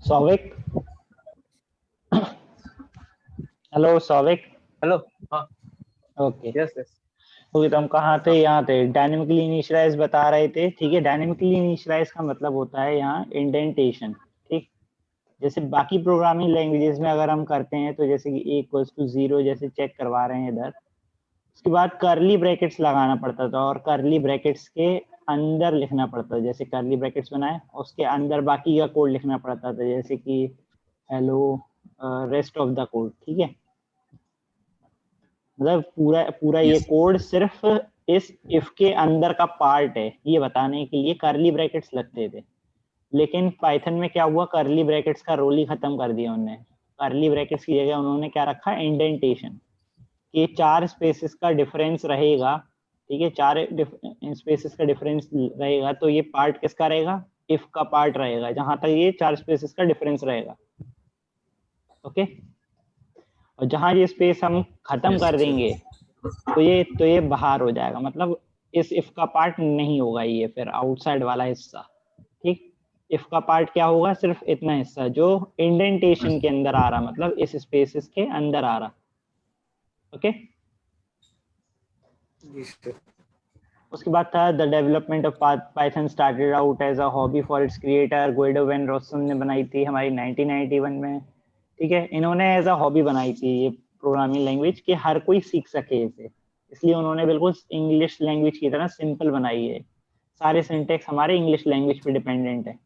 Souvik, hello Souvik. Hello. हाँ। Okay yes yes. Okay, तो हम कहाँ थे? हाँ। यहाँ थे डायनेमिकली इनिशियलाइज बता रहे थे। ठीक है, डायनेमिकली इनिशियलाइज का मतलब होता है यहाँ इंडेंटेशन। ठीक, जैसे बाकी प्रोग्रामिंग लैंग्वेजेस में अगर हम करते हैं तो जैसे कि a इक्वल्स टू 0 जैसे चेक करवा रहे हैं इधर, उसके बाद करली ब्रैकेट्स लगाना पड़ता था और करली ब्रैकेट्स के अंदर लिखना पड़ता था। जैसे करली ब्रैकेट्स बनाए उसके अंदर बाकी का कोड लिखना पड़ता था, जैसे कि hello rest of the code. ठीक है, मतलब पूरा पूरा ये कोड सिर्फ इस इफ के अंदर का पार्ट है ये बताने के लिए करली ब्रैकेट्स लगते थे। लेकिन पाइथन में क्या हुआ, करली ब्रैकेट्स का रोल ही खत्म कर दिया उन्होंने। करली ब्रैकेट्स की जगह उन्होंने क्या रखा, इंडेंटेशन। कि 4 स्पेसेस का डिफरेंस रहेगा। ठीक है, 4 स्पेसेस का डिफरेंस रहेगा तो ये पार्ट किसका रहेगा, इफ का पार्ट रहेगा, जहां तक ये 4 स्पेसेस का डिफरेंस रहेगा। ओके, और जहां ये स्पेस हम खत्म यस कर सर। देंगे तो ये बाहर हो जाएगा, मतलब इस इफ का पार्ट नहीं होगा ये, फिर आउटसाइड वाला हिस्सा। ठीक, इफ का पार्ट क्या होगा, सिर्फ इतना हिस्सा जो इंडेंटेशन के अंदर आ रहा, मतलब इस स्पेसेस के अंदर आ रहा। ओके, जी सर। उसके बाद था the development of Python started out as a hobby for its creator. Guido van Rossum ने बनाई थी हमारी 1991 में। ठीक है, इन्होंने एज अ हॉबी बनाई थी ये प्रोग्रामिंग लैंग्वेज कि हर कोई सीख सके इसे, इसलिए उन्होंने बिल्कुल इंग्लिश लैंग्वेज की तरह सिंपल बनाई है। सारे सिंटेक्स हमारे इंग्लिश लैंग्वेज पे डिपेंडेंट है।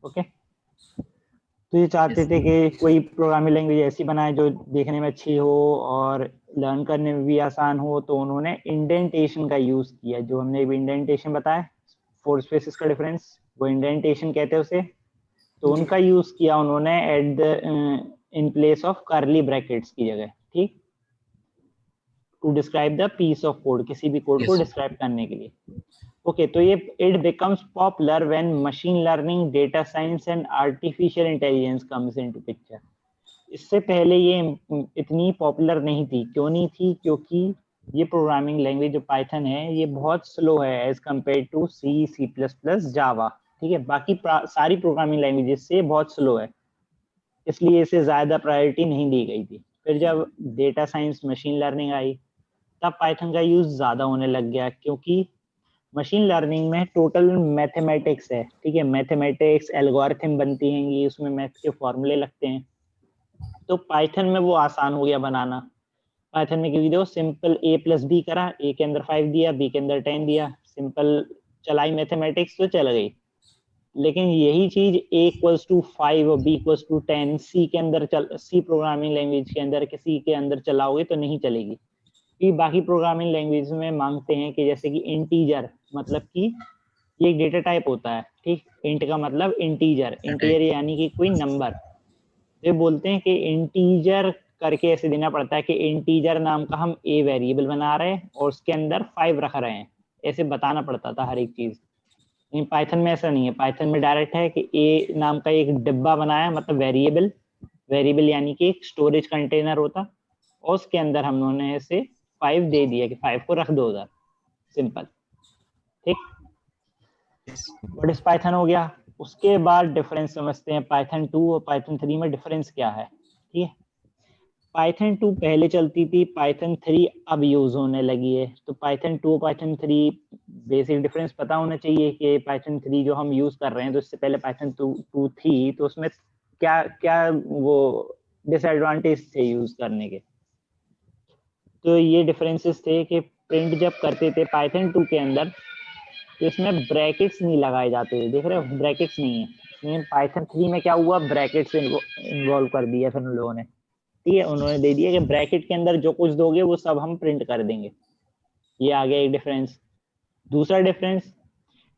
ओके, तो ये चाहते थे कि कोई प्रोग्रामिंग लैंग्वेज ऐसी बनाए जो देखने में अच्छी हो और लर्न करने में भी आसान हो, तो उन्होंने इंडेंटेशन का यूज किया। जो हमने भी इंडेंटेशन बताया, 4 स्पेसेस का डिफरेंस, वो इंडेंटेशन कहते हैं उसे। तो जी। उनका यूज किया उन्होंने at the in place of curly brackets की जगह। ठीक, to describe the piece of code, किसी भी कोड को यस। डिस्क्राइब करने के लिए। ओके, तो ये it becomes popular when machine learning, data science and artificial intelligence comes into picture. इससे पहले ये इतनी पॉपुलर नहीं थी। क्यों नहीं थी? क्योंकि ये प्रोग्रामिंग लैंग्वेज जो पाइथन है ये बहुत स्लो है as compare to C, C plus plus, Java. ठीक है, बाकी सारी प्रोग्रामिंग लैंग्वेजेस से बहुत स्लो है, इसलिए इसे ज़्यादा प्रायोरिटी नहीं दी गई थी। फिर जब डेटा साइंस, मशीन लर्निंग आई, तब पाइथन का यूज़ ज़्यादा होने लग गया, क्योंकि मशीन लर्निंग में टोटल मैथमेटिक्स है। ठीक है, मैथमेटिक्स एल्गोरिथम बनती हैं, उसमें मैथ के फॉर्मूले लगते हैं। तो पाइथन में वो आसान हो गया बनाना। पाइथन में क्योंकि देखो सिंपल a प्लस बी करा, a के अंदर 5 दिया, b के अंदर 10 दिया, सिंपल चलाई मैथमेटिक्स तो चल गई। लेकिन यही चीज a इक्वल्स टू 5 और b इक्वल्स टू 10 सी के अंदर सी प्रोग्रामिंग लैंग्वेज के अंदर किसी के अंदर चलाओगे तो नहीं चलेगी। कि बाकी प्रोग्रामिंग लैंग्वेज में मांगते हैं कि जैसे कि इंटीजर, मतलब कि ये एक डेटा टाइप होता है। ठीक, इंट का मतलब इंटीजर, इंटीजर यानी कि कोई नंबर। ये बोलते हैं कि इंटीजर करके ऐसे देना पड़ता है कि इंटीजर नाम का हम ए वेरिएबल बना रहे हैं और उसके अंदर 5 रख रहे हैं, ऐसे बताना पड़ता था हर एक चीज। लेकिन पाइथन में ऐसा नहीं है। पाइथन में डायरेक्ट है कि ए नाम का एक डिब्बा बनाया, मतलब वेरिएबल, वेरिएबल यानी कि एक स्टोरेज कंटेनर होता, और उसके अंदर हम लोगों ने ऐसे 5 दे दिया कि 5 को रख दो उधर, सिंपल। ठीक, व्हाट इज पाइथन हो गया। उसके बाद डिफरेंस समझते हैं पाइथन 2 और पाइथन 3 में डिफरेंस क्या है। ठीक है, पाइथन 2 पहले चलती थी, पाइथन 3 अब यूज होने लगी है। तो पाइथन 2 पाइथन 3 बेसिक डिफरेंस पता होना चाहिए कि पाइथन 3 जो हम यूज कर रहे हैं, तो इससे पहले पाइथन 2 थी, तो उसमें क्या क्या वो डिसएडवांटेज थे यूज करने के। तो ये डिफरेंसेस थे कि प्रिंट जब करते थे पाइथन 2 के अंदर, तो इसमें ब्रैकेट्स नहीं लगाए जाते थे। देख रहे हो, ब्रैकेट्स नहीं है। लेकिन पाइथन 3 में क्या हुआ, ब्रैकेट्स इन्वॉल्व कर दिया फिर उन लोगों ने। ठीक है, उन्होंने दे दिया कि ब्रैकेट के अंदर जो कुछ दोगे वो सब हम प्रिंट कर देंगे। ये आ गया एक डिफरेंस। दूसरा डिफरेंस,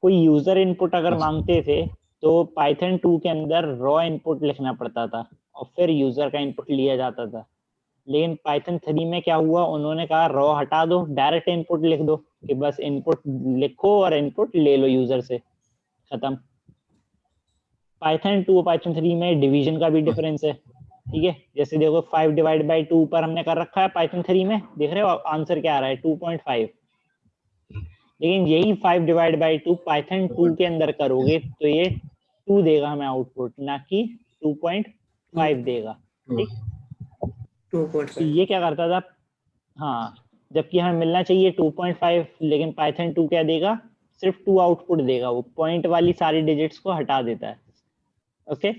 कोई यूजर इनपुट अगर मांगते थे तो पाइथन 2 के अंदर रॉ इनपुट लिखना पड़ता था और फिर यूजर का इनपुट लिया जाता था। लेकिन पाइथन 3 में क्या हुआ, उन्होंने कहा रॉ हटा दो, डायरेक्ट इनपुट लिख दो, कि बस इनपुट लिखो और इनपुट ले लो यूजर से, खत्म। पाइथन 2 और पाइथन 3 में डिवीजन का भी डिफरेंस है। ठीक है, जैसे देखो 5 डिवाइड बाई 2 पर हमने कर रखा है पाइथन 3 में, देख रहे हो आंसर क्या आ रहा है, 2.5। लेकिन यही 5 डिवाइड बाई 2 पाइथन 2 के अंदर करोगे तो ये 2 देगा हमें आउटपुट, ना कि 2.5 देगा। ठीक, 2.5। तो ये क्या करता था, हाँ, जबकि हमें मिलना चाहिए 2.5, लेकिन पाइथन 2 क्या देगा, सिर्फ 2 आउटपुट देगा, वो पॉइंट वाली सारी डिजिट्स को हटा देता है। ओके,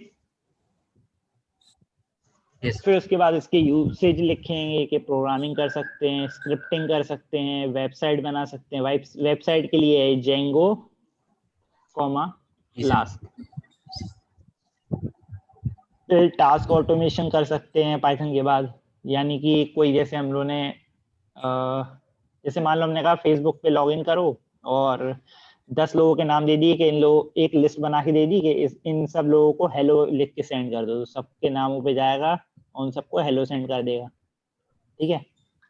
फिर उसके बाद इसके यूसेज लिखेंगे कि प्रोग्रामिंग कर सकते हैं, स्क्रिप्टिंग कर सकते हैं, वेबसाइट बना सकते हैं। वेबसाइट के लिए है जेंगो कॉमा फ्लास्क। फिर टास्क ऑटोमेशन कर सकते हैं पाइथन के बाद, यानी कि कोई जैसे हम लोगों ने जैसे मान लो हमने कहा फेसबुक पे लॉगिन करो और 10 लोगों के नाम दे दिए कि इन लोग, एक लिस्ट बना के दे दी कि इन सब लोगों को हेलो लिख के सेंड कर दो, तो सबके नामों पे जाएगा, उन सबको हेलो सेंड कर देगा। ठीक है,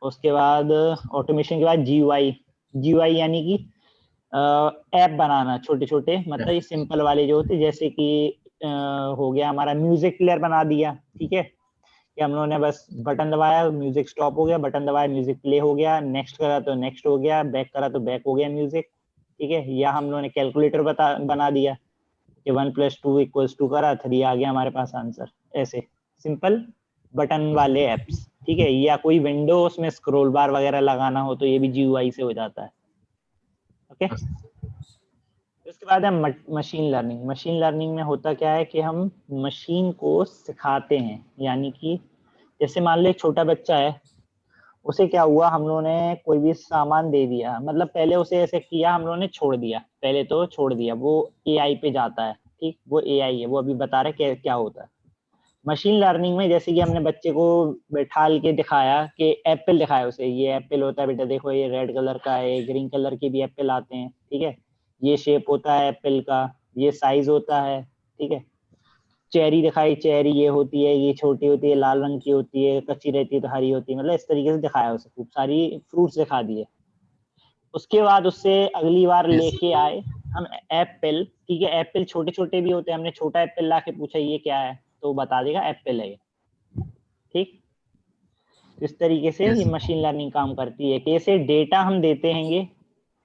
उसके बाद ऑटोमेशन के बाद जीयूआई यानी कि ऐप बनाना छोटे छोटे, मतलब ये सिंपल वाले जो होते, जैसे कि हो गया हमारा म्यूजिक प्लेयर बना दिया। ठीक है, कि हम लोगों ने बस बटन दबाया, म्यूजिक स्टॉप हो गया, बटन दबाया, म्यूजिक प्ले हो गया, नेक्स्ट करा तो नेक्स्ट हो गया, बैक करा तो बैक हो गया म्यूजिक। ठीक है, या हम लोगों ने कैलकुलेटर बना दिया कि 1 + 2 = 2 करा, 3 आ गया हमारे पास आंसर। ऐसे सिंपल बटन वाले एप्स। ठीक है, या कोई विंडो उसमें स्क्रॉल बार वगैरह लगाना हो तो ये भी जीयूआई से हो जाता है। ओके, उसके बाद है मशीन लर्निंग। मशीन लर्निंग में होता क्या है कि हम मशीन को सिखाते हैं, यानी कि जैसे मान लो एक छोटा बच्चा है, उसे क्या हुआ, हम लोगों ने कोई भी सामान दे दिया, मतलब पहले उसे ऐसे किया, हम लोगों ने छोड़ दिया, पहले तो छोड़ दिया, वो एआई पे जाता है। ठीक, वो एआई है, वो अभी बता रहा है क्या होता है। मशीन लर्निंग में जैसे कि हमने बच्चे को बैठाल के दिखाया कि एप्पल दिखाया उसे, ये एप्पल होता है बेटा, देखो ये रेड कलर का है, ग्रीन कलर के भी एप्पल आते हैं। ठीक है, ये शेप होता है एप्पल का, ये साइज होता है। ठीक है, चेरी दिखाई, चेरी ये होती है, ये छोटी होती है, लाल रंग की होती है, कच्ची रहती है तो हरी होती है, मतलब इस तरीके से दिखाया उसे, खूब सारी फ्रूट्स दिखा दिए। उसके बाद उससे अगली बार लेके आए हम एप्पल। ठीक है, एप्पल छोटे छोटे भी होते हैं, हमने छोटा एप्पल ला के पूछा ये क्या है, तो बता देगा एप्पल है। ठीक, इस तरीके से ये मशीन लर्निंग काम करती है, कैसे डेटा हम देते हैं।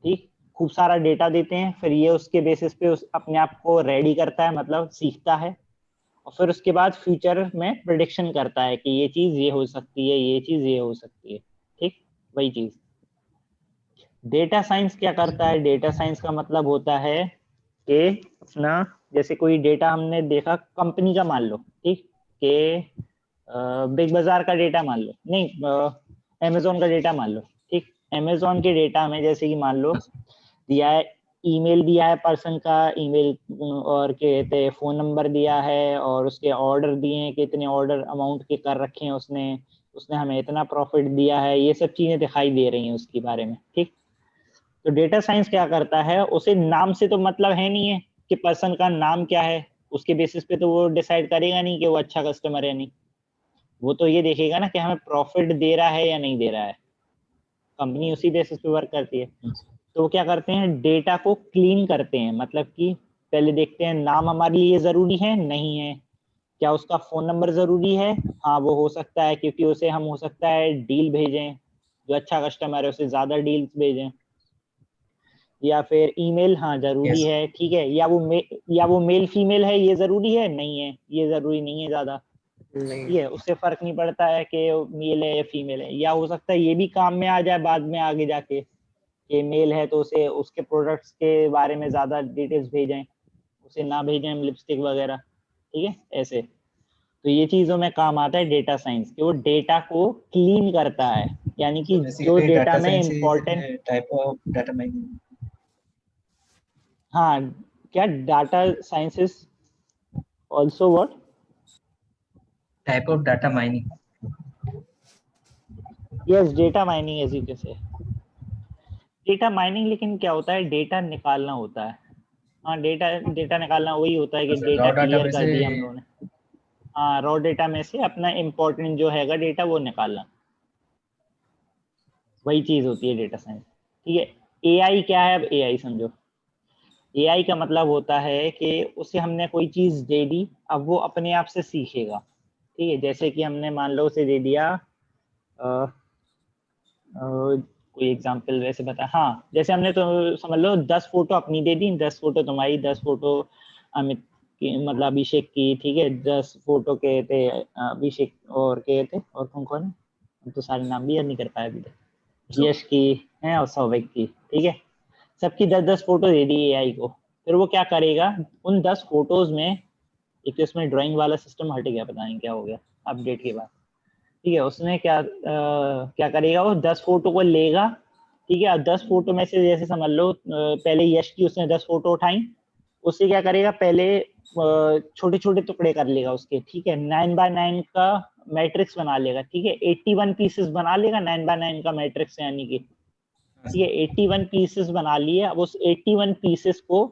ठीक, खूब सारा डेटा देते हैं, फिर ये उसके बेसिस पे अपने आप को रेडी करता है, मतलब सीखता है, और फिर उसके बाद फ्यूचर में प्रिडिक्शन करता है कि ये चीज ये हो सकती है, ये चीज ये हो सकती है। ठीक, वही चीज। डेटा साइंस क्या करता है, डेटा साइंस का मतलब होता है कि अपना, जैसे कोई डेटा हमने देखा कंपनी का, मान लो, ठीक, कि बिग बाजार का डेटा मान लो, नहीं अमेजोन का डेटा मान लो। ठीक, अमेजोन के डेटा में जैसे कि मान लो दिया है, ईमेल दिया है पर्सन का ईमेल, और कहते फोन नंबर दिया है, और उसके ऑर्डर दिए हैं, कितने ऑर्डर अमाउंट के कर रखे हैं उसने उसने हमें इतना प्रॉफिट दिया है, ये सब चीजें दिखाई दे रही हैं उसके बारे में। ठीक, तो डेटा साइंस क्या करता है, उसे नाम से तो मतलब है नहीं है कि पर्सन का नाम क्या है, उसके बेसिस पे तो वो डिसाइड करेगा नहीं कि वो अच्छा कस्टमर है नहीं, वो तो ये देखेगा ना कि हमें प्रॉफिट दे रहा है या नहीं दे रहा है, कंपनी उसी बेसिस पे वर्क करती है। तो क्या करते हैं, डेटा को क्लीन करते हैं, मतलब कि पहले देखते हैं नाम हमारे लिए जरूरी है नहीं है, क्या उसका फोन नंबर जरूरी है, हाँ वो हो सकता है, क्योंकि उसे हम हो सकता है डील भेजें, जो अच्छा कस्टमर है उसे ज्यादा डील्स भेजें, या फिर ईमेल हाँ जरूरी है। ठीक है, या वो मेल फीमेल है ये जरूरी है नहीं है, ये जरूरी नहीं है ज्यादा। ठीक है, उससे फर्क नहीं पड़ता है कि मेल है या फीमेल है, या हो सकता है ये भी काम में आ जाए बाद में आगे जाके, कि मेल है तो उसे उसके प्रोडक्ट्स के बारे में ज्यादा डिटेल्स भेजें, उसे ना भेजें हम लिपस्टिक वगैरह। ठीक है, ऐसे। तो ये चीजों में काम आता है डेटा साइंस, कि वो डेटा को क्लीन करता है, यानी कि जो डेटा में important, type of data mining. हाँ, क्या data sciences also what, type of data mining. Yes, data mining as you can say, data mining. लेकिन क्या होता है, डेटा निकालना होता है। हाँ, डेटा डेटा निकालना वही होता है कि डेटा रॉ डाटा क्लियर में कर से। दिया हम लोगों ने। हाँ, रॉ डेटा में से अपना इम्पोर्टेंट जो हैगा डेटा वो निकालना, वही चीज होती है डेटा साइंस। ठीक है, एआई क्या है, अब एआई समझो। एआई का मतलब होता है कि उसे हमने कोई चीज दे दी, अब वो अपने आप से सीखेगा। ठीक है, जैसे कि हमने मान लो उसे दे दिया, कोई एग्जांपल वैसे बता, हाँ, जैसे हमने तो समझ लो 10 फोटो अपनी दे दी, 10 फोटो तुम्हारी, 10 फोटो अमित की, मतलब अभिषेक की, ठीक है, 10 फोटो के थे, अभिषेक और के थे, और कौन कौन है, हम तो सारे नाम भी याद नहीं कर पाए अभी तक, यश की है और सौविक की, ठीक है, सबकी 10-10 फोटो दे दी एआई को। फिर वो क्या करेगा, उन 10 फोटोज में, एक तो इसमें ड्राइंग वाला सिस्टम हट गया, पता नहीं क्या हो गया अपडेट के बाद, ठीक है, उसमें क्या करेगा, वो 10 फोटो को लेगा, ठीक है, अब 10 फोटो में से जैसे समझ लो पहले यश की उसने 10 फोटो उठाई, उससे क्या करेगा, पहले छोटे छोटे टुकड़े कर लेगा उसके, ठीक है, 9x9 का मैट्रिक्स बना लेगा, ठीक है, 81 पीसेस बना लेगा 9x9 का मैट्रिक्स, यानी कि ठीक है 81 पीसेस बना लिए। अब उस 81 पीसेस को,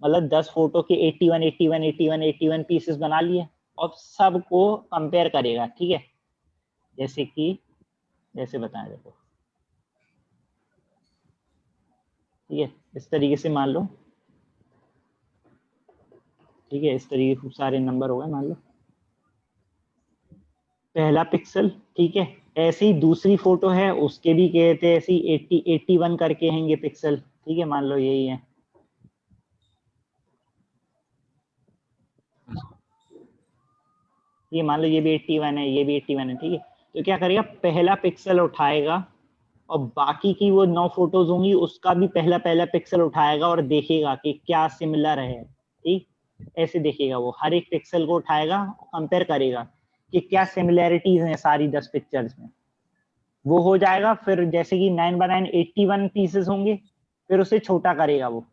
मतलब 10 फोटो के 81 81 81 81 पीसेस बना लिए, और सबको कंपेयर करेगा, ठीक है, जैसे कि जैसे बताएं, देखो, ठीक है, इस तरीके से मान लो, ठीक है, इस तरीके खूब सारे नंबर हो गए, मान लो पहला पिक्सल, ठीक है, ऐसे ही दूसरी फोटो है उसके भी कहते हैं ऐसे ही 80 81 करके हैंगे पिक्सल, ठीक है, मान लो यही है, ये मान लो ये भी 81 है, ये भी 81 है, ठीक है, तो क्या करेगा, पहला पिक्सल उठाएगा और बाकी की वो 9 फोटोज होंगी उसका भी पहला पहला पिक्सल उठाएगा और देखेगा कि क्या सिमिलर है, ठीक, ऐसे देखेगा, वो हर एक पिक्सल को उठाएगा, कंपेयर करेगा कि क्या सिमिलैरिटीज हैं सारी 10 पिक्चर्स में, वो हो जाएगा। फिर जैसे कि 9x9 81 पीसेस होंगे, फिर उसे छोटा करेगा वो,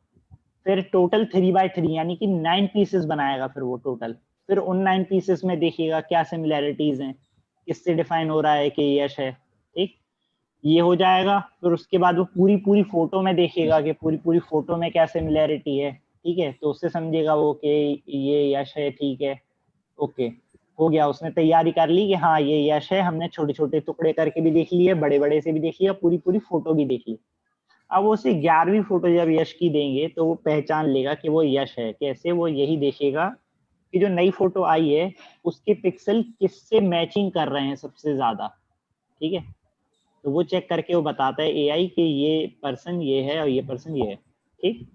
फिर टोटल 3x3 यानी कि 9 पीसेस बनाएगा फिर वो टोटल, फिर उन 9 पीसेस में देखिएगा क्या सिमिलैरिटीज हैं, किससे डिफाइन हो रहा है कि यश है, ठीक, ये हो जाएगा। फिर उसके बाद वो पूरी पूरी फोटो में देखेगा कि पूरी पूरी फोटो में क्या सिमिलैरिटी है, ठीक है, तो उससे समझेगा वो कि ये यश है, ठीक है, ओके, हो गया, उसने तैयारी कर ली कि हाँ ये यश है, हमने छोटे छोटे टुकड़े करके भी देख लिए, बड़े बड़े से भी देख लिया, पूरी पूरी फोटो भी देख ली। अब वो उसे 11वीं फोटो जब यश की देंगे तो वो पहचान लेगा कि वो यश है, कैसे, वो यही देखेगा कि जो नई फोटो आई है उसके पिक्सल किससे मैचिंग कर रहे हैं सबसे ज्यादा, ठीक है, तो वो चेक करके वो बताता है एआई कि ये पर्सन ये है और ये पर्सन ये है, ठीक।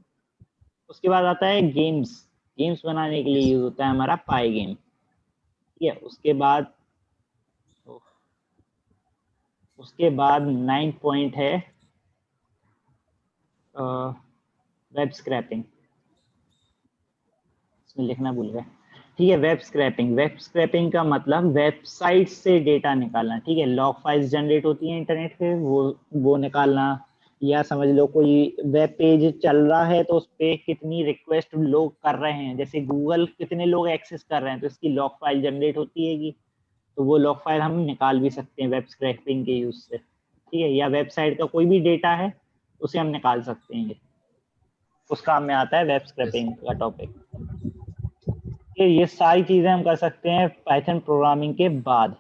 उसके बाद आता है गेम्स, गेम्स बनाने के लिए यूज होता है हमारा पाई गेम, ठीक है, उसके बाद 9 पॉइंट है वेब स्क्रैपिंग, इसमें लिखना भूल गए, ठीक है, वेब स्क्रैपिंग, वेब स्क्रैपिंग का मतलब वेबसाइट से डेटा निकालना, ठीक है, लॉग फाइल्स जनरेट होती हैं इंटरनेट पे, वो निकालना, या समझ लो कोई वेब पेज चल रहा है तो उस पे कितनी रिक्वेस्ट लोग कर रहे हैं, जैसे गूगल कितने लोग एक्सेस कर रहे हैं, तो इसकी लॉग फाइल जनरेट होती है, तो वो लॉग फाइल हम निकाल भी सकते हैं वेब स्क्रैपिंग के यूज से, ठीक है, या वेबसाइट का कोई भी डेटा है उसे हम निकाल सकते हैं, उस काम में आता है वेब स्क्रैपिंग का टॉपिक। ये सारी चीजें हम कर सकते हैं पाइथन प्रोग्रामिंग के बाद।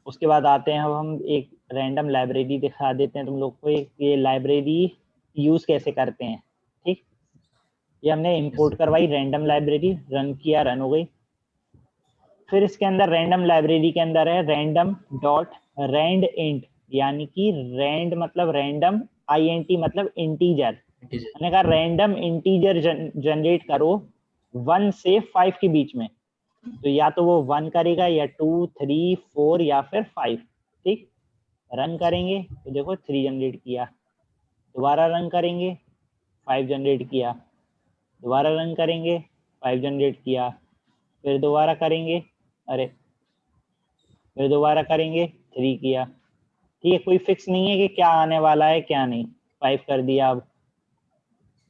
उसके बाद आते हैं, अब हम एक रैंडम लाइब्रेरी दिखा देते हैं तुम लोग को, एक ये लाइब्रेरी यूज कैसे करते हैं, ठीक, ये हमने इंपोर्ट करवाई रैंडम लाइब्रेरी, रन किया, रन हो गई। फिर इसके अंदर रैंडम लाइब्रेरी के अंदर है रैंडम डॉट रैंड इंट, यानी कि रैंड मतलब रैंडम, INT मतलब इंटीजर, मैंने कहा रैंडम इंटीजर जनरेट करो 1 से 5 के बीच में, तो या तो वो 1 करेगा या 2 3 4 या फिर 5, ठीक, रन करेंगे तो देखो 3 जनरेट किया, दोबारा रन करेंगे 5 जनरेट किया, दोबारा रन करेंगे 5 जनरेट किया, फिर दोबारा करेंगे, अरे फिर दोबारा करेंगे 3 किया, ठीक है, कोई फिक्स नहीं है कि क्या आने वाला है क्या नहीं, 5 कर दिया,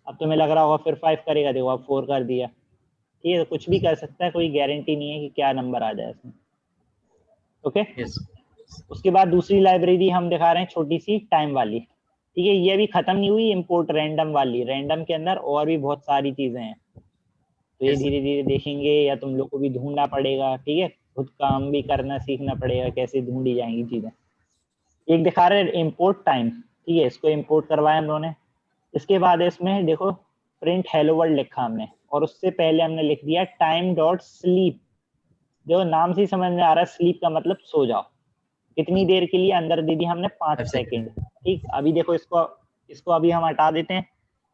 अब तुम्हें लग रहा होगा फिर 5 करेगा, देखो अब 4 कर दिया, ठीक है, तो कुछ भी कर सकता है, कोई गारंटी नहीं है कि क्या नंबर आ जाए इसमें, ओके। उसके बाद दूसरी लाइब्रेरी हम दिखा रहे हैं छोटी सी टाइम वाली, ठीक है, ये अभी खत्म नहीं हुई इंपोर्ट रैंडम वाली, रैंडम के अंदर और भी बहुत सारी चीजें हैं, तो ये धीरे धीरे देखेंगे, या तुम लोग को भी ढूंढना पड़ेगा, ठीक है, खुद काम भी करना सीखना पड़ेगा कैसे ढूंढी जाएंगी चीजें। एक दिखा रहे हैं इम्पोर्ट टाइम, ठीक है, इसको इम्पोर्ट करवाया हम लोगों ने। इसके बाद इसमें देखो प्रिंट हेलो वर्ल्ड लिखा हमने, और उससे पहले हमने लिख दिया टाइम डॉट स्लीप, जो नाम से ही समझ में आ रहा है, स्लीप का मतलब सो जाओ, कितनी देर के लिए, अंदर दे दी हमने 5 सेकंड, ठीक। अभी देखो इसको इसको अभी हम हटा देते हैं,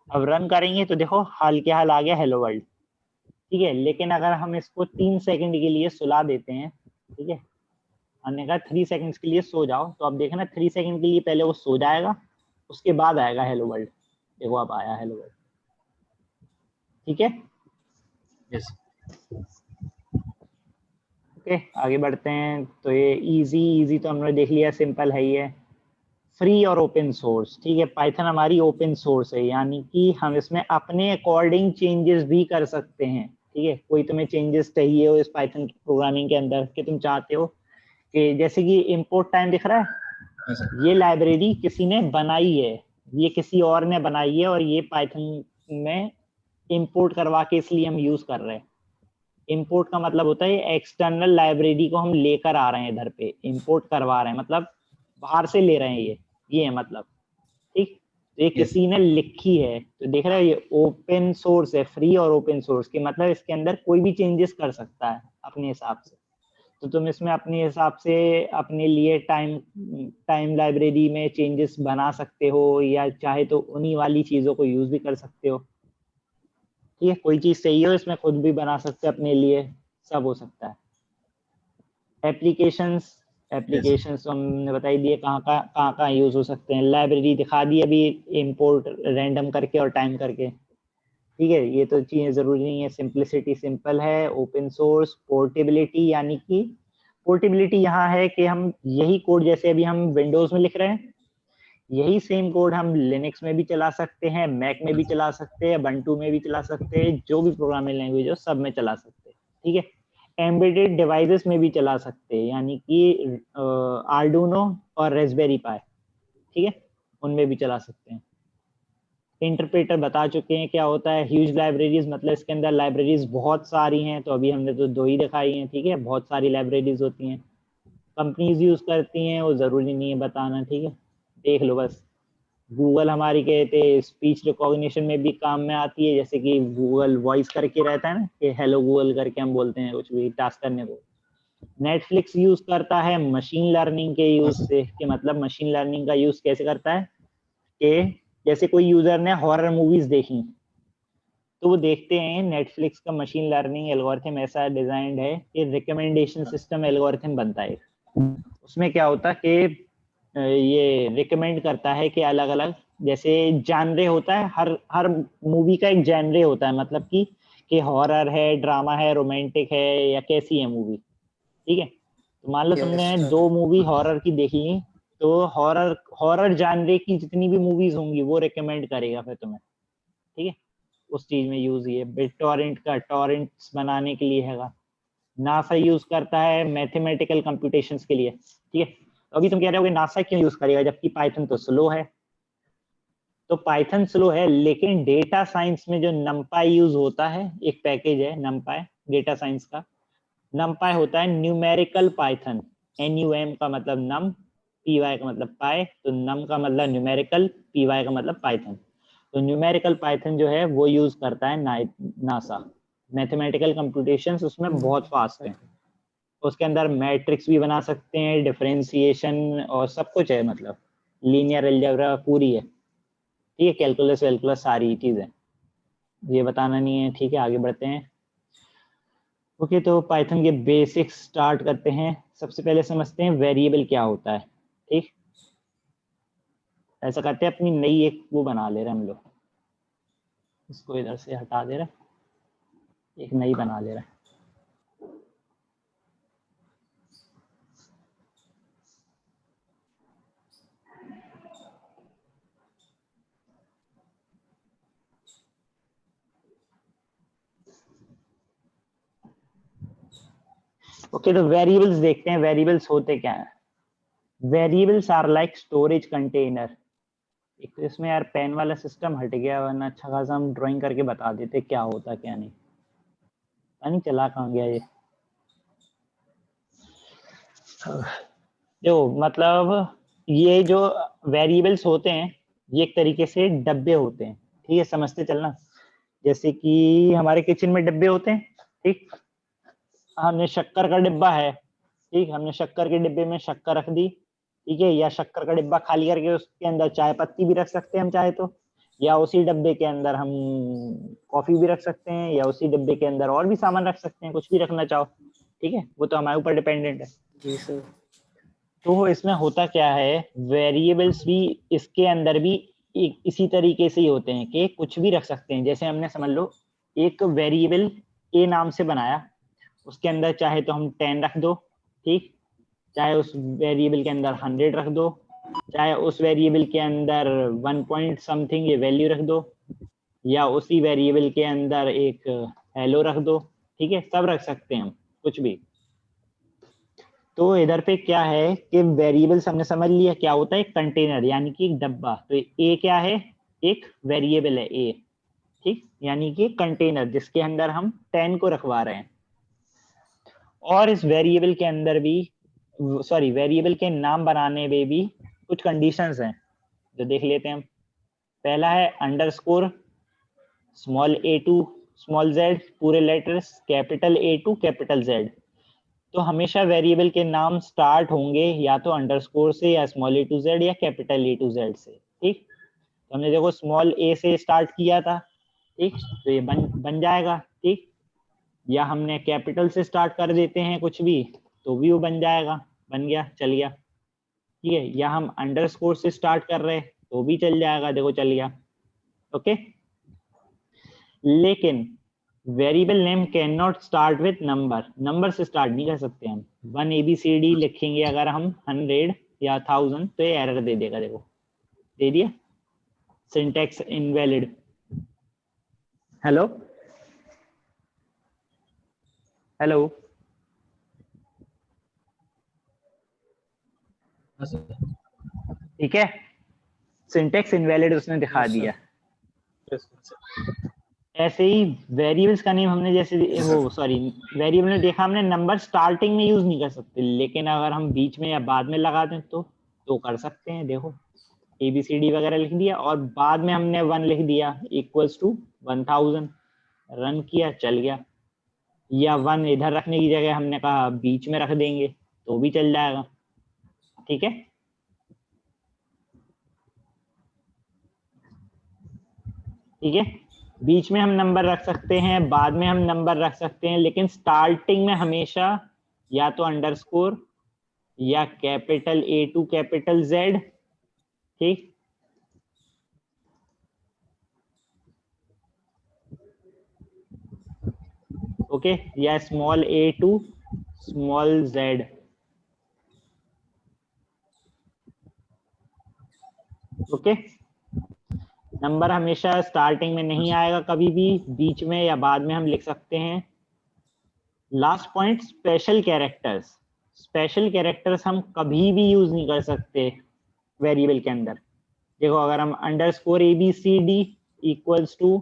अब रन करेंगे तो देखो हाल के हाल आ गया हेलो वर्ल्ड, ठीक है, लेकिन अगर हम इसको 3 सेकंड के लिए सुला देते हैं, ठीक है, हमने कहा 3 सेकंड्स के लिए सो जाओ, तो अब देखना 3 सेकंड के लिए पहले वो सो जाएगा, उसके बाद आएगा हेलो वर्ल्ड। देखो अब आया हेलो वर्ल्ड। ठीक है, यस। ओके आगे बढ़ते हैं। तो ये इजी तो हमने देख लिया, सिंपल है ये। फ्री और ओपन सोर्स, ठीक है, पाइथन हमारी ओपन सोर्स है, यानी कि हम इसमें अपने अकॉर्डिंग चेंजेस भी कर सकते हैं। ठीक है, कोई तुम्हें चेंजेस चाहिए हो इस पाइथन प्रोग्रामिंग के अंदर कि तुम चाहते हो कि जैसे कि इंपोर्ट टाइम दिख रहा है, हाँ सर। ये लाइब्रेरी किसी ने बनाई है, ये किसी और ने बनाई है, और ये पाइथन में इंपोर्ट करवा के इसलिए हम यूज कर रहे हैं। इंपोर्ट का मतलब होता है एक्सटर्नल लाइब्रेरी को हम लेकर आ रहे हैं इधर पे, इंपोर्ट करवा रहे हैं, मतलब बाहर से ले रहे हैं ये है मतलब। ठीक, तो ये यस। किसी ने लिखी है, तो देख रहे हो ये ओपन सोर्स है, फ्री और ओपन सोर्स के मतलब इसके अंदर कोई भी चेंजेस कर सकता है अपने हिसाब से। तो तुम इसमें अपने हिसाब से अपने लिए टाइम लाइब्रेरी में चेंजेस बना सकते हो, या चाहे तो उन्हीं वाली चीजों को यूज भी कर सकते हो। ठीक है, कोई चीज चाहिए हो इसमें खुद भी बना सकते हो अपने लिए, सब हो सकता है। Applications, yes. एप्लीकेशंस तो हमने बताई दिए कहाँ यूज हो सकते हैं। लाइब्रेरी दिखा दी अभी, इंपोर्ट रैंडम करके और टाइम करके। ठीक है, ये तो चीजें जरूरी नहीं है। सिंपलिसिटी सिंपल है। ओपन सोर्स, पोर्टेबिलिटी, यानी कि पोर्टेबिलिटी यहाँ है कि हम यही कोड जैसे अभी हम विंडोज में लिख रहे हैं, यही सेम कोड हम लिनक्स में भी चला सकते हैं, मैक में भी चला सकते हैं, बंटू में भी चला सकते हैं, जो भी प्रोग्रामिंग लैंग्वेज हो सब में चला सकते हैं। ठीक है, एम्बेडेड डिवाइसेस में भी चला सकते हैं, यानी कि आर्डुनो और रेस्पबेरी पाई, ठीक है, उनमें भी चला सकते हैं। इंटरप्रेटर बता चुके हैं क्या होता है। ह्यूज लाइब्रेरीज मतलब इसके अंदर लाइब्रेरीज बहुत सारी हैं, तो अभी हमने तो 2 ही दिखाई हैं। ठीक है, बहुत सारी लाइब्रेरीज होती हैं, कंपनीज यूज करती हैं, वो जरूरी नहीं है बताना। ठीक है, देख लो बस। गूगल हमारी कहते स्पीच रिकॉग्निशन में भी काम में आती है, जैसे कि गूगल वॉइस करके रहता है ना कि हेलो गूगल करके हम बोलते हैं कुछ भी टास्क करने को। नेटफ्लिक्स यूज करता है मशीन लर्निंग के हाँ यूज सर। से, कि मतलब मशीन लर्निंग का यूज कैसे करता है कि जैसे कोई यूजर ने हॉरर मूवीज देखी, तो वो देखते हैं नेटफ्लिक्स का मशीन लर्निंग एल्गोरिथम ऐसा डिजाइंड है कि रिकमेंडेशन सिस्टम एल्गोरिथम बनता है। उसमें क्या होता है कि ये रिकमेंड करता है कि अलग अलग, जैसे जानरे होता है, हर हर मूवी का एक जानरे होता है, मतलब कि हॉरर है, ड्रामा है, रोमांटिक है, या कैसी है मूवी। ठीक है, तो मान लो यस तुमने सर। 2 मूवी हॉरर की देख ली, तो हॉरर हॉरर जानरे की जितनी भी मूवीज होंगी वो रिकमेंड करेगा फिर तुम्हें। ठीक है, उस चीज में यूज ये बिटटॉरेंट का टॉरेंट्स बनाने के लिए हैगा। नासा यूज करता है मैथमेटिकल कंप्यूटेशंस के लिए। ठीक है, तो अभी तुम कह रहे हो कि नासा क्यों यूज करेगा जबकि पाइथन तो स्लो है। तो पाइथन स्लो है, लेकिन डेटा साइंस में जो नमपाई यूज होता है, एक पैकेज है नमपाई डेटा साइंस का। नमपाई होता है न्यूमेरिकल पाइथन, NUM का मतलब नम, PY का मतलब पाई, तो नम का मतलब न्यूमेरिकल, PY का मतलब पाइथन। तो न्यूमेरिकल पाइथन जो है वो यूज करता है नासा। मैथमेटिकल कंप्यूटेशंस उसमें बहुत फास्ट है, उसके अंदर मैट्रिक्स भी बना सकते हैं, डिफरेंशिएशन और सब कुछ है, मतलब लीनियर अलजेब्रा पूरी है। ठीक है, कैलकुलस वैलकुलस सारी चीजें, ये बताना नहीं है। ठीक है, आगे बढ़ते हैं। ओके, तो पाइथन के बेसिक्स स्टार्ट करते हैं। सबसे पहले समझते हैं वेरिएबल क्या होता है। ठीक, ऐसा करते हैं, अपनी नई एक वो बना ले रहे हैं हम लोग, इसको इधर से हटा दे रहे हैं, एक नई बना ले रहे हैं। ओके, तो वेरिएबल्स देखते हैं, वेरिएबल्स होते क्या है। Variables are like storage container. एक तो इसमें यार पेन वाला सिस्टम हट गया, वरना अच्छा खासा हम ड्राइंग करके बता देते क्या होता क्या नहीं। पता नहीं चला कहाँ गया ये। जो मतलब ये जो वेरिएबल्स होते हैं, ये एक तरीके से डब्बे होते हैं। ठीक है, समझते चलना। जैसे कि हमारे किचन में डब्बे होते हैं। ठीक, हमने शक्कर का डिब्बा है, ठीक, हमने शक्कर के डिब्बे में शक्कर रख दी। ठीक है, या शक्कर का डिब्बा खाली करके उसके अंदर चाय पत्ती भी रख सकते हैं हम चाहे तो, या उसी डब्बे के अंदर हम कॉफी भी रख सकते हैं, या उसी डब्बे के अंदर और भी सामान रख सकते हैं, कुछ भी रखना चाहो, ठीक है, वो तो हमारे ऊपर डिपेंडेंट है। जी सर। तो इसमें होता क्या है, वेरिएबल्स भी इसके अंदर भी इसी तरीके से ही होते हैं कि कुछ भी रख सकते हैं। जैसे हमने समझ लो एक वेरिएबल ए नाम से बनाया, उसके अंदर चाहे तो हम 10 रख दो, ठीक, चाहे उस वेरिएबल के अंदर 100 रख दो, चाहे उस वेरिएबल के अंदर 1 पॉइंट समथिंग ये वैल्यू रख दो, या उसी वेरिएबल के अंदर एक हेलो रख दो, ठीक है, सब रख सकते हैं हम, कुछ भी। तो इधर पे क्या है कि वेरिएबल्स हमने समझ लिया क्या होता है, कंटेनर यानी कि एक डब्बा। तो ए क्या है, एक वेरिएबल है ए, ठीक, यानी कि कंटेनर जिसके अंदर हम 10 को रखवा रहे हैं। और इस वेरिएबल के अंदर भी, सॉरी, वेरिएबल के नाम बनाने में भी कुछ कंडीशंस हैं जो देख लेते हैं हम। पहला है underscore, small a to small z, पूरे letters, capital A to capital Z. तो हमेशा वेरिएबल के नाम स्टार्ट होंगे या तो अंडरस्कोर से, या स्मॉल ए टू जेड, या कैपिटल ए टू जेड से, ठीक। तो हमने देखो स्मॉल ए से स्टार्ट किया था, ठीक, तो ये बन जाएगा, ठीक। या हमने कैपिटल से स्टार्ट कर देते हैं कुछ भी, तो भी वो बन जाएगा, बन गया, चल गया, ठीक है। या हम अंडरस्कोर से स्टार्ट कर रहे हैं तो भी चल जाएगा, देखो चल गया, ओके। लेकिन variable name can not start with number, number से स्टार्ट नहीं कर सकते हम। 1 ABCD लिखेंगे अगर हम 100 या 1000 तो ये एरर दे देगा, देखो दे दिया, सिंटैक्स इनवैलिड। हेलो हेलो, हाँ सर। ठीक है, सिंटैक्स इनवैलिड उसने दिखा यस दिया। सर। Yes sir. ऐसे ही वेरिएबल्स का नेम हमने जैसे यस वो, सर। सॉरी, वेरिएबल में देखा हमने नंबर स्टार्टिंग में यूज नहीं कर सकते, लेकिन अगर हम बीच में या बाद में लगा दें तो कर सकते हैं। देखो ABCD वगैरह लिख दिया और बाद में हमने 1 लिख दिया इक्वल्स टू 1000, रन किया, चल गया। या 1 इधर रखने की जगह हमने कहा बीच में रख देंगे तो भी चल जाएगा, ठीक है। ठीक है, बीच में हम नंबर रख सकते हैं, बाद में हम नंबर रख सकते हैं, लेकिन स्टार्टिंग में हमेशा या तो अंडरस्कोर या capital A to capital Z, ठीक, ओके, या small a to small z, okay. Number हमेशा स्टार्टिंग में नहीं आएगा, कभी भी बीच में या बाद में हम लिख सकते हैं। Last point, special characters. Special characters हम कभी भी यूज नहीं कर सकते वेरिएबल के अंदर। देखो अगर हम underscore ABCD equals to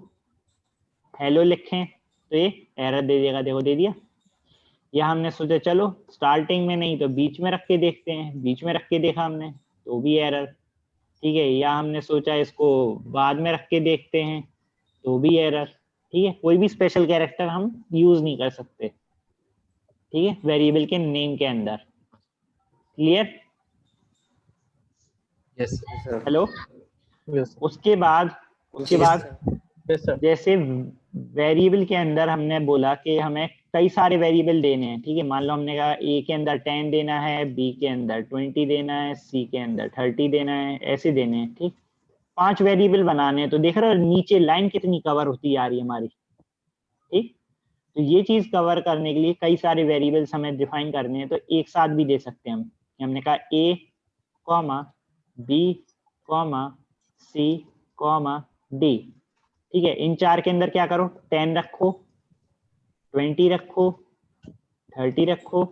hello लिखें तो ये एरर दे देगा, देखो दे दिया। या हमने सोचा चलो स्टार्टिंग में नहीं तो बीच में रख के देखते हैं, बीच में रख के देखा हमने तो भी एरर, ठीक है। या हमने सोचा इसको बाद में रख के देखते हैं तो भी एरर, ठीक है। कोई भी स्पेशल कैरेक्टर हम यूज नहीं कर सकते, ठीक है, वेरिएबल के नेम के अंदर। Clear? Yes sir. Hello, yes उसके बाद सर। Yes sir. जैसे वेरिएबल के अंदर हमने बोला कि हमें कई सारे वेरिएबल देने हैं, ठीक है। मान लो हमने कहा ए के अंदर 10 देना है, बी के अंदर 20 देना है, सी के अंदर 30 देना है, ऐसे देने हैं, ठीक। 5 वेरिएबल बनाने हैं, तो देख रहे हो नीचे लाइन कितनी कवर होती आ रही है हमारी, ठीक। तो ये चीज कवर करने के लिए कई सारे वेरिएबल्स हमें डिफाइन करने हैं, तो एक साथ भी दे सकते हैं हम। हमने कहा ए comma B comma C comma D, ठीक है। इन 4 के अंदर क्या करो, 10 रखो, 20 रखो, 30 रखो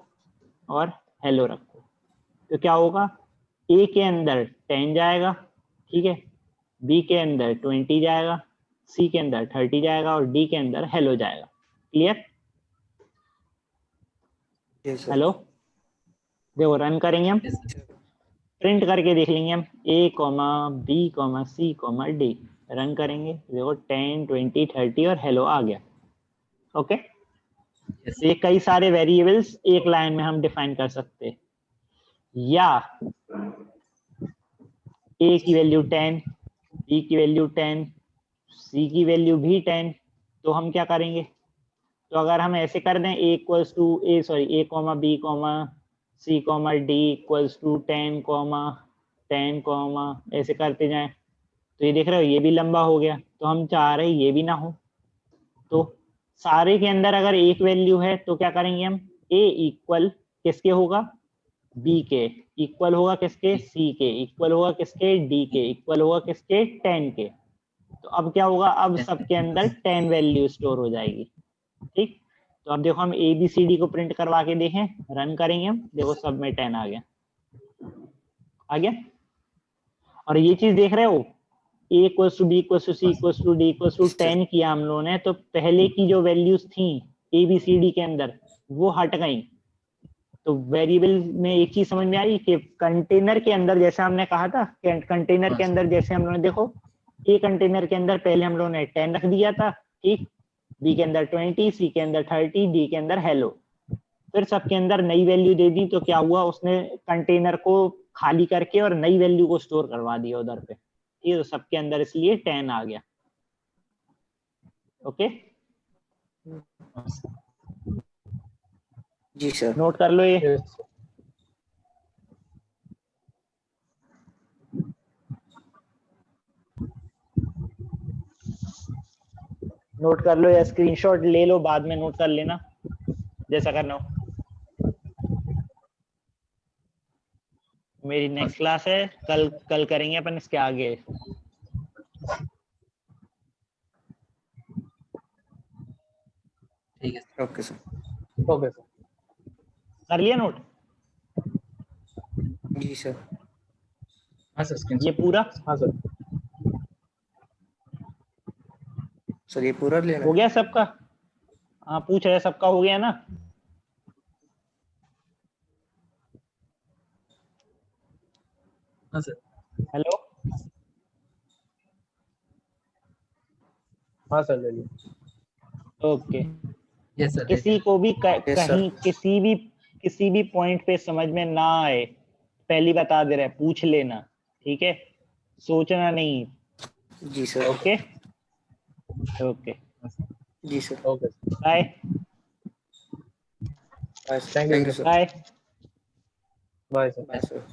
और हेलो रखो। तो क्या होगा, ए के अंदर 10 जाएगा, ठीक है, बी के अंदर 20 जाएगा, सी के अंदर 30 जाएगा और डी के अंदर हेलो जाएगा। क्लियर? हेलो, देखो रन करेंगे हम, प्रिंट करके देख लेंगे हम ए comma B comma C comma D, run करेंगे, देखो 10 20 30 और हेलो आ गया, ओके। ये कई सारे वेरिएबल्स एक लाइन में हम डिफाइन कर सकते हैं। या ए की वैल्यू 10, बी की वैल्यू 10, c की वैल्यू भी 10, तो हम क्या करेंगे, तो अगर हम ऐसे कर दें a equals to a comma b comma c comma d equals to 10 comma ऐसे करते जाएं, तो ये देख रहे हो ये भी लंबा हो गया, तो हम चाह रहे ये भी ना हो। तो सारे के अंदर अगर एक वैल्यू है तो क्या करेंगे हम, a इक्वल किसके होगा, b के, इक्वल होगा किसके, c के, इक्वल होगा किसके, d के, इक्वल होगा किसके, 10 के। तो अब क्या होगा, अब सबके अंदर 10 वैल्यू स्टोर हो जाएगी। ठीक, तो अब देखो हम ए बी सी डी को प्रिंट करवा के देखें, रन करेंगे हम, देखो सब में 10 आ गया, आ गया। और ये चीज देख रहे हो, a equals to b equals to c equals to d equals to 10 किया हम लोगों ने, तो पहले की जो वैल्यूज थी ए बी सी डी के अंदर वो हट गई। तो वेरिएबल में एक चीज समझ में आई कि कंटेनर के अंदर, जैसे हमने कहा था, कंटेनर के अंदर जैसे हम लोगों ने देखो, ए कंटेनर के अंदर पहले हम लोगों ने 10 रख दिया था, ठीक, बी के अंदर 20, सी के अंदर 30, डी के अंदर हेलो, फिर सबके अंदर नई वैल्यू दे दी, तो क्या हुआ, उसने कंटेनर को खाली करके और नई वैल्यू को स्टोर करवा दिया उधर पे, ठीक, तो सबके अंदर इसलिए 10 आ गया। ओके, जी सर। नोट कर लो ये। Yes, sir. नोट कर लो या स्क्रीनशॉट ले लो, बाद में नोट कर लेना, जैसा करना हो। मेरी नेक्स्ट क्लास है, कल करेंगे अपन इसके आगे। ठीक है, ओके सर। Okay, sir. कर लिया नोट, जी सर। हाँ सर, ये पूरा हाँ सर। सर ये पूरा लेना हो गया सबका, हाँ पूछ रहे सबका हो गया ना। हाँ सर। हेलो, हाँ सर, ले लिया। ओके। Yes sir. किसी को भी Yes, sir. कहीं किसी भी पॉइंट पे समझ में ना आए, पहली बता दे रहे, पूछ लेना, ठीक है, सोचना नहीं। जी सर। ओके ओके, जी sir. Okay sir. Bye thank you sir. Bye. Bye sir. Bye sir.